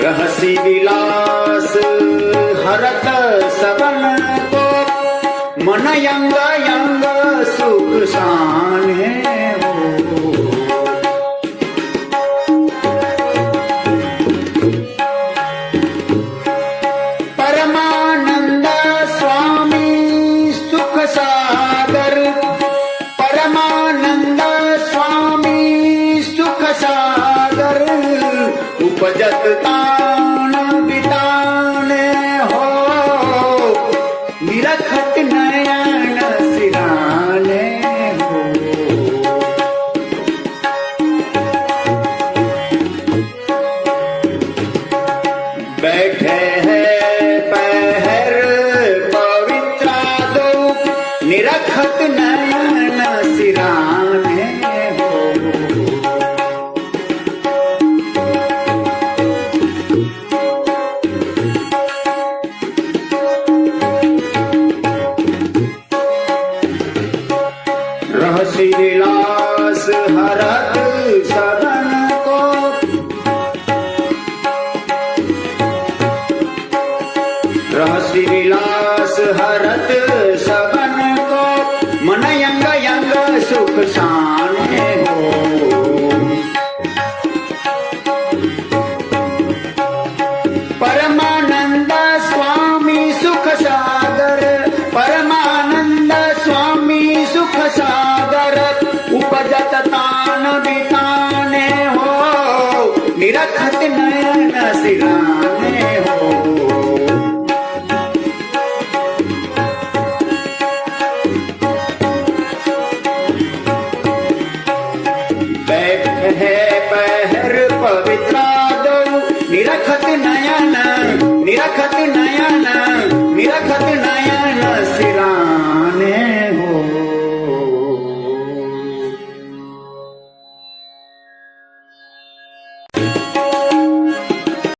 रहसी विलास हरत सबन को मन यंग यंग सुख साने हो। परमानंद स्वामी सुख सागर, परमानंद स्वामी सुख सागर, उपजत तान बिताने हो, निरखत नयन सिराने हो। बैठे हैं पहर पवित्रा दो, निरखत नयन सिराने हो। रहसी विलास हरत सबन को, रहसी विलास हरत सबन को, मन यंग यंग सुख साने हो। परमानंद स्वामी सुख सागर, परमानंद स्वामी सुख सागर, उपजत तान बिताने हो, निरखत नयन सिराने हो। है पहर पवित्रा दो, निरखत नयन